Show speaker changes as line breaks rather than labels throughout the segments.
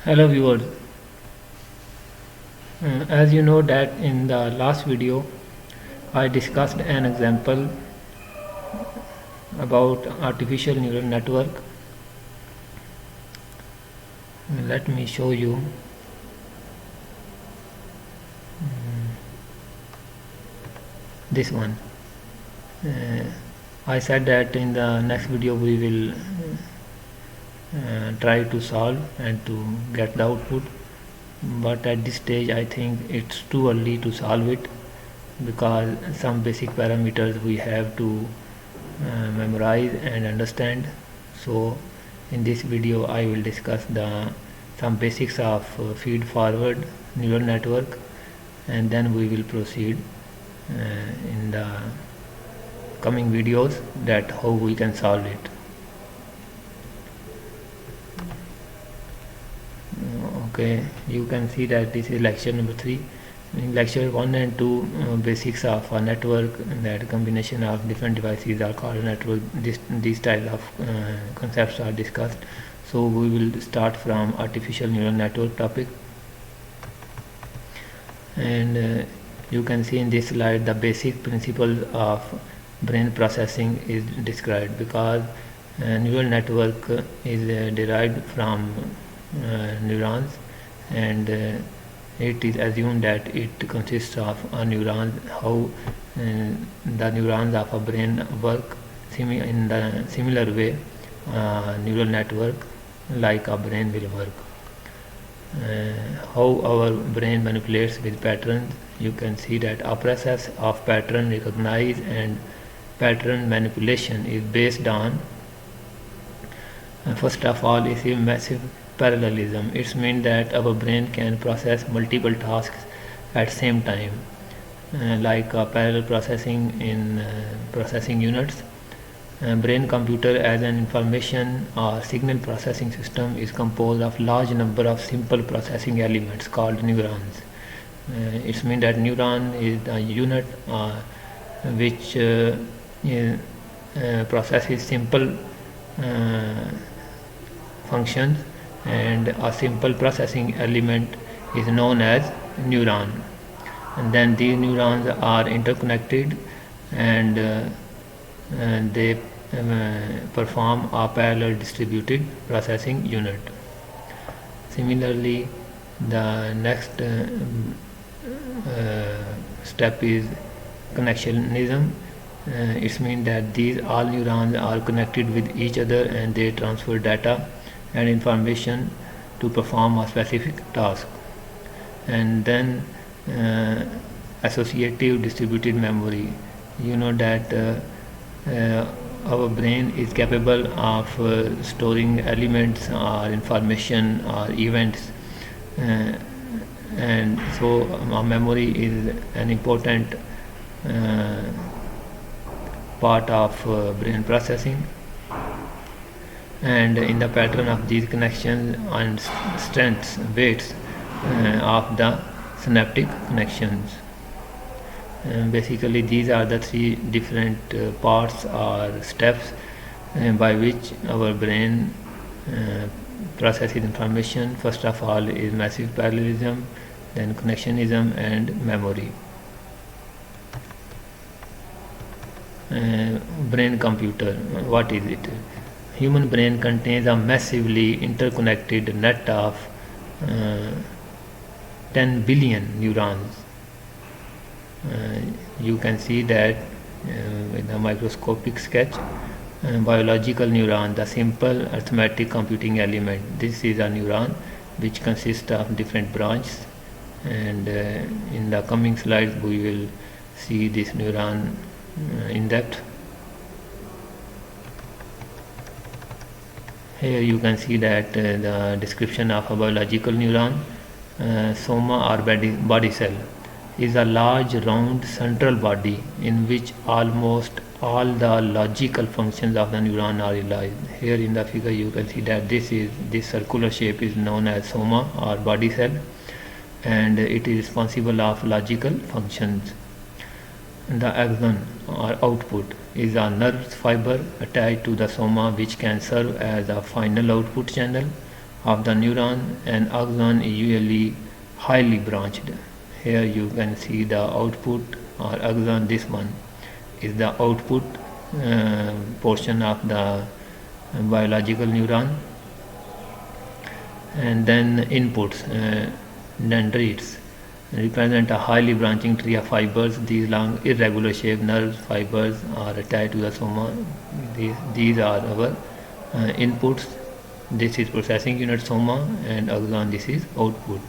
Hello viewers. As you know that in the last video I discussed an example about artificial neural network. Let me show you. This one. I said that in the next video we will try to solve and to get the output, but at this stage I think it's too early to solve it because some basic parameters we have to memorize and understand. So in this video I will discuss some basics of feed forward neural network, and then we will proceed in the coming videos that how we can solve it. Okay, you can see that this is lecture number 3. In lecture 1 and 2, basics of a network, that combination of different devices are called a network. These types of concepts are discussed. So we will start from artificial neural network topic, and you can see in this slide the basic principles of brain processing is described, because neural network is derived from neurons, and it is assumed that it consists of a neuron. How the neurons of a brain work in the similar way neural network like a brain will work. How our brain manipulates with patterns. You can see that a process of pattern recognition and pattern manipulation is based on first of all is a massive parallelism. It means that our brain can process multiple tasks at same time, like parallel processing in processing units. Brain computer as an information or signal processing system is composed of large number of simple processing elements called neurons. It means that neuron is a unit which processes simple functions, and a simple processing element is known as neuron. And then these neurons are interconnected, and they perform a parallel distributed processing unit. Similarly, the next step is connectionism. It means that these all neurons are connected with each other, and they transfer data and information to perform a specific task. And then associative distributed memory. You know that our brain is capable of storing elements or information or events, and so our memory is an important part of brain processing. And in the pattern of these connections and strengths, weights of the synaptic connections. Basically these are the three different parts or steps by which our brain processes information. First of all is massive parallelism, then connectionism, and memory. Brain computer, what is it? Human brain contains a massively interconnected net of 10 billion neurons. You can see that with the microscopic sketch. Biological neuron, the simple arithmetic computing element. This is a neuron which consists of different branches, and in the coming slides we will see this neuron in depth. Here you can see that the description of a biological neuron. Soma or body cell is a large round central body in which almost all the logical functions of the neuron are realized. Here in the figure you can see that this circular shape is known as soma or body cell, and it is responsible of logical functions. The axon or output is a nerve fiber attached to the soma which can serve as a final output channel of the neuron, and axon is usually highly branched. Here you can see the output or axon. This one is the output portion of the biological neuron, and then inputs, dendrites, represent a highly branching tree of fibers. These long irregular shaped nerve fibers are attached to the soma. These are our inputs. This is processing unit soma, and axon, this is output.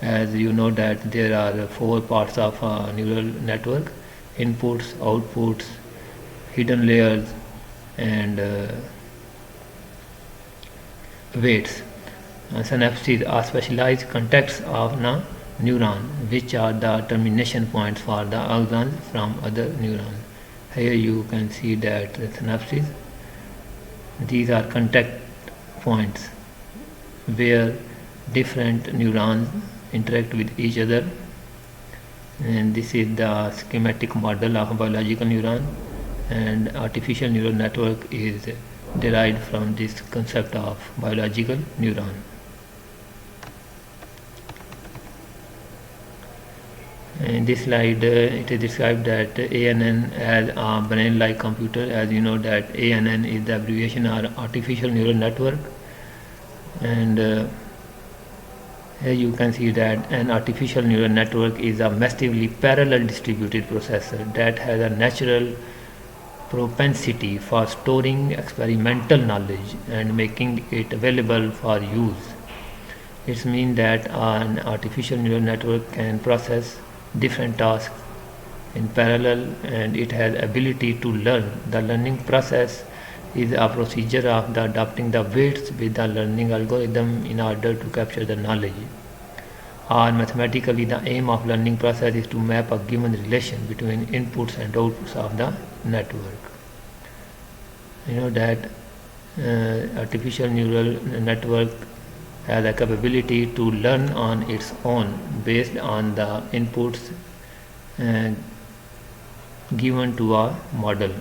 As you know that there are 4 parts of a neural network: inputs, outputs, hidden layers, and weights. Synapses are specialized contacts of the neuron, which are the termination points for the axons from other neurons. Here you can see that the synapses, these are contact points where different neurons interact with each other, and this is the schematic model of a biological neuron, and artificial neural network is derived from this concept of biological neuron. In this slide it is described that ANN as a brain-like computer. As you know that ANN is the abbreviation or artificial neural network, and here you can see that an artificial neural network is a massively parallel distributed processor that has a natural propensity for storing experimental knowledge and making it available for use. It means that an artificial neural network can process different tasks in parallel, and it has ability to learn. The learning process is a procedure of the adapting the weights with the learning algorithm in order to capture the knowledge. Or mathematically, the aim of learning process is to map a given relation between inputs and outputs of the network. You know that artificial neural network has a capability to learn on its own based on the inputs given to a model.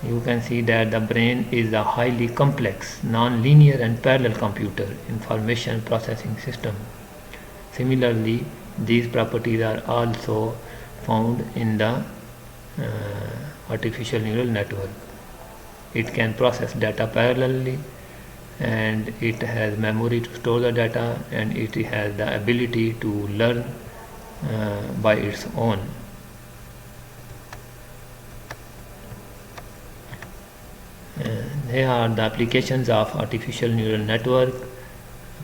You can see that the brain is a highly complex, non-linear and parallel computer information processing system. Similarly, these properties are also found in the artificial neural network. It can process data parallelly, and it has memory to store the data, and it has the ability to learn by its own. Here are the applications of artificial neural network.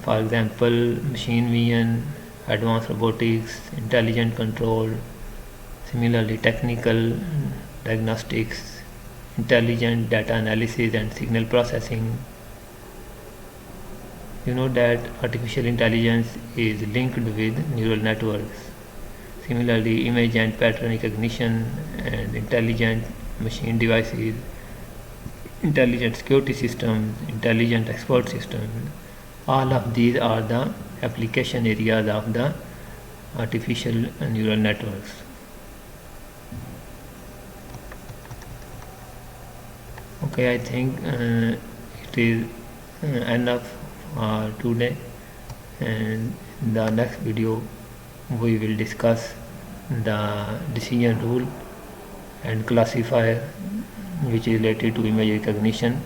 For example, machine vision, advanced robotics, intelligent control, similarly technical diagnostics, intelligent data analysis and signal processing. You know that artificial intelligence is linked with neural networks. Similarly, image and pattern recognition and intelligent machine devices, intelligent security systems, intelligent expert systems, all of these are the application areas of the artificial neural networks. Okay, I think it is enough for today, and in the next video we will discuss the decision rule and classifier which is related to image recognition,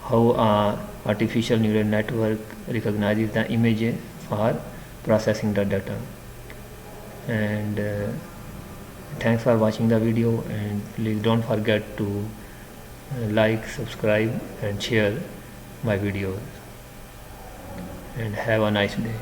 how artificial neural network recognizes the image for processing the data. And thanks for watching the video, and please don't forget to like, subscribe and share my videos, and have a nice day.